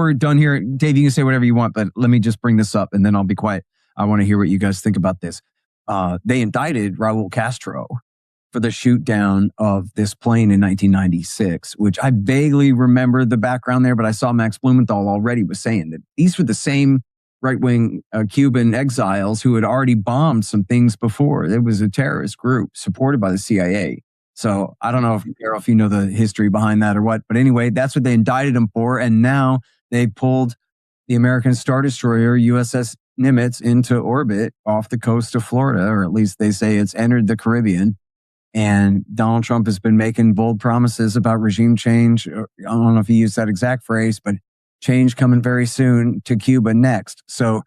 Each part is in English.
we're done here, Dave, you can say whatever you want, but let me just bring this up and then I'll be quiet. I want to hear what you guys think about this. They indicted Raul Castro for the shoot down of this plane in 1996, which I vaguely remember the background there, but I saw Max Blumenthal already was saying that these were the same right-wing Cuban exiles who had already bombed some things before. It was a terrorist group supported by the CIA. So I don't know if, Daryl, if you know the history behind that or what, but anyway, that's what they indicted him for. And now they pulled the American Star Destroyer USS Nimitz into orbit off the coast of Florida, or at least they say it's entered the Caribbean. And Donald Trump has been making bold promises about regime change. I don't know if he used that exact phrase, but change coming very soon to Cuba next. So,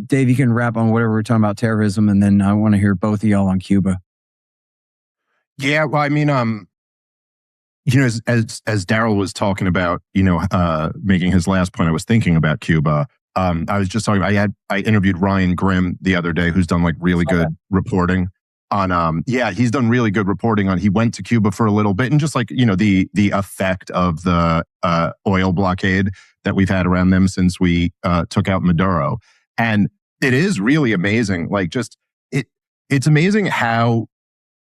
Dave, you can wrap on whatever we're talking about terrorism, and then I want to hear both of y'all on Cuba. Yeah, well, I mean, you know, as Daryl was talking about, you know, making his last point, I was thinking about Cuba. I was just talking. I interviewed Ryan Grimm the other day, who's done like really good reporting on. He's done really good reporting on. He went to Cuba for a little bit, and just like, you know, the effect of the oil blockade that we've had around them since we took out Maduro, and it is really amazing. Like, just it's amazing how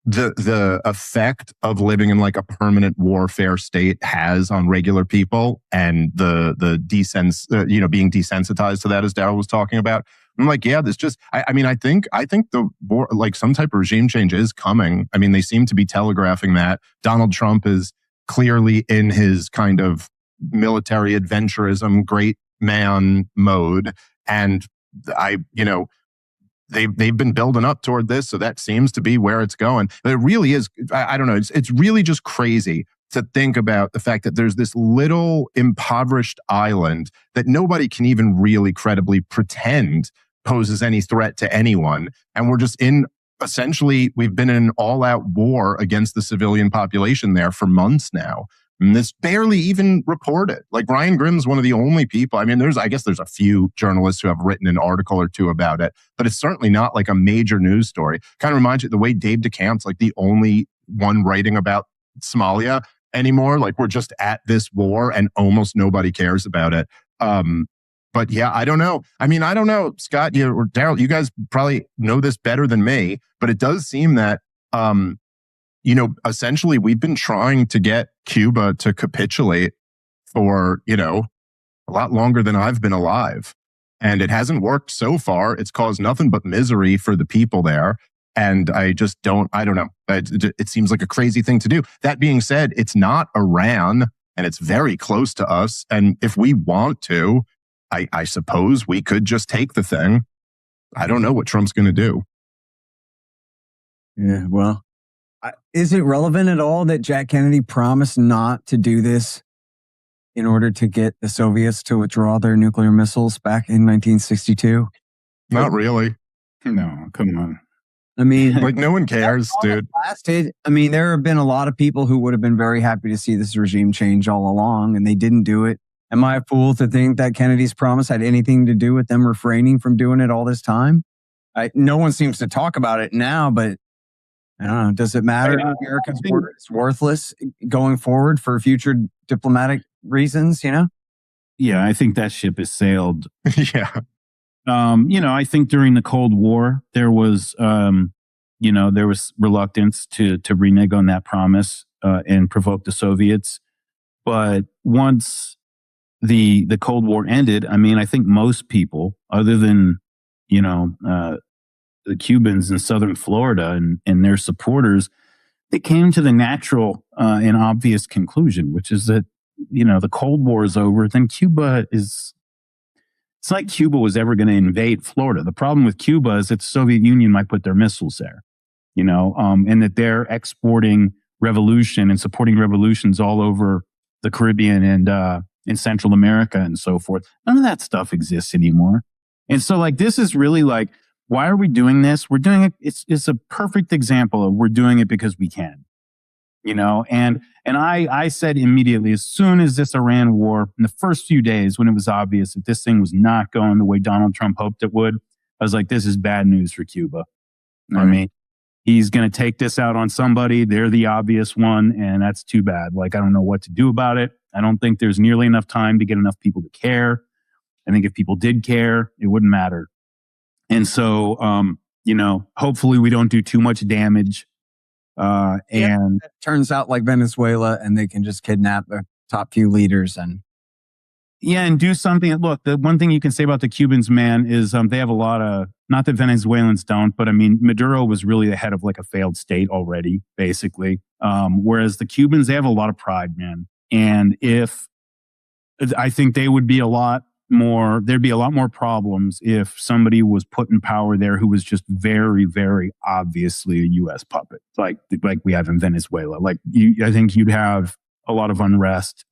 the effect of living in like a permanent warfare state has on regular people, and the being desensitized to that, as Daryl was talking about. I'm like, yeah, this just, I mean, I think the war, like some type of regime change is coming. I mean, they seem to be telegraphing that. Donald Trump is clearly in his kind of military adventurism, great man mode. And they've been building up toward this. So that seems to be where it's going. But it really is, I don't know, it's really just crazy to think about the fact that there's this little impoverished island that nobody can even really credibly pretend poses any threat to anyone. And we're just we've been in an all-out war against the civilian population there for months now. And it's barely even reported. Like, Ryan Grimm's one of the only people. I mean, I guess there's a few journalists who have written an article or two about it, but it's certainly not like a major news story. Kind of reminds you the way Dave DeCamp's like the only one writing about Somalia anymore. Like, we're just at this war and almost nobody cares about it. But yeah, I don't know. I mean, I don't know, Scott, or Daryl, you guys probably know this better than me, but it does seem that, essentially we've been trying to get Cuba to capitulate for, a lot longer than I've been alive. And it hasn't worked so far. It's caused nothing but misery for the people there. And I don't know. It seems like a crazy thing to do. That being said, it's not Iran, and it's very close to us. And if we want to, I suppose we could just take the thing. I don't know what Trump's going to do. Yeah, well, is it relevant at all that Jack Kennedy promised not to do this in order to get the Soviets to withdraw their nuclear missiles back in 1962? Not really. No, come on. I mean, like, no one cares, dude. I mean, there have been a lot of people who would have been very happy to see this regime change all along, and they didn't do it. Am I a fool to think that Kennedy's promise had anything to do with them refraining from doing it all this time? No one seems to talk about it now, but I don't know. Does it matter? America's word is worthless going forward for future diplomatic reasons, Yeah, I think that ship has sailed. Yeah. I think during the Cold War, there was reluctance to renege on that promise and provoke the Soviets. But once the Cold War ended, I mean, I think most people, other than, the Cubans in southern Florida and their supporters, they came to the natural and obvious conclusion, which is that, the Cold War is over. Then it's like Cuba was ever going to invade Florida. The problem with Cuba is that the Soviet Union might put their missiles there, and that they're exporting revolution and supporting revolutions all over the Caribbean and in Central America and so forth. None of that stuff exists anymore. And so, like, this is really like, why are we doing this? We're doing it. It's a perfect example of we're doing it because we can, and I said immediately, as soon as this Iran war, in the first few days when it was obvious that this thing was not going the way Donald Trump hoped it would, I was like, this is bad news for Cuba. I mean, he's going to take this out on somebody. They're the obvious one, and that's too bad. Like, I don't know what to do about it. I don't think there's nearly enough time to get enough people to care. I think if people did care, it wouldn't matter. And so, hopefully we don't do too much damage. And it turns out like Venezuela, and they can just kidnap the top few leaders and do something. Look, the one thing you can say about the Cubans, man, is they have a lot of, not that Venezuelans don't, but I mean, Maduro was really the head of like a failed state already, basically. Whereas the Cubans, they have a lot of pride, man. And I think they would be there'd be a lot more problems if somebody was put in power there who was just very, very obviously a U.S. puppet, like we have in Venezuela. I think you'd have a lot of unrest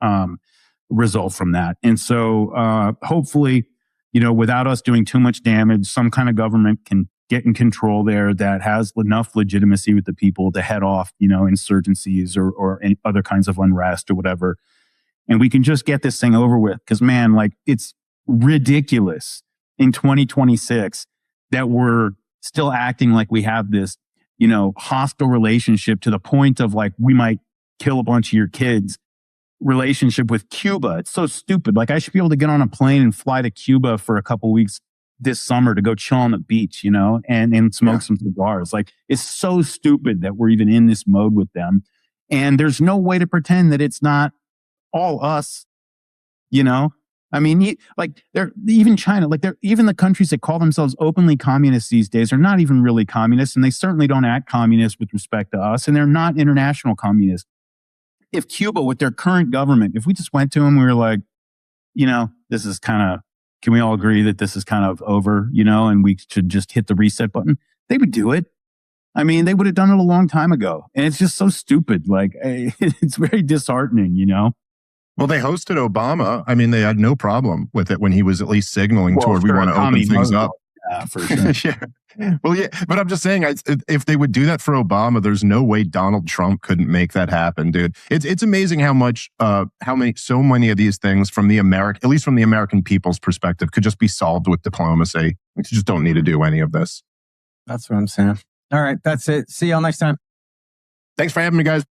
result from that. And so hopefully, without us doing too much damage, some kind of government can get in control there that has enough legitimacy with the people to head off, insurgencies or any other kinds of unrest or whatever. And we can just get this thing over with. Because, man, it's ridiculous in 2026 that we're still acting like we have this, hostile relationship to the point of we might kill a bunch of your kids relationship with Cuba. It's so stupid. I should be able to get on a plane and fly to Cuba for a couple weeks this summer to go chill on the beach, and smoke some cigars. It's so stupid that we're even in this mode with them. And there's no way to pretend that it's not all us, I mean, they're even China, they're even the countries that call themselves openly communist these days are not even really communist, and they certainly don't act communist with respect to us, and they're not international communists. If Cuba, with their current government, if we just went to them, we were like, this is can we all agree that this is kind of over, and we should just hit the reset button? They would do it. I mean, they would have done it a long time ago. And it's just so stupid. It's very disheartening, Well, they hosted Obama. I mean, they had no problem with it when he was at least signaling toward we want to open things up. Yeah, for sure. Yeah. Well, yeah, but I'm just saying, if they would do that for Obama, there's no way Donald Trump couldn't make that happen, dude. It's amazing how many of these things from at least from the American people's perspective, could just be solved with diplomacy. We just don't need to do any of this. That's what I'm saying. All right, that's it. See y'all next time. Thanks for having me, guys.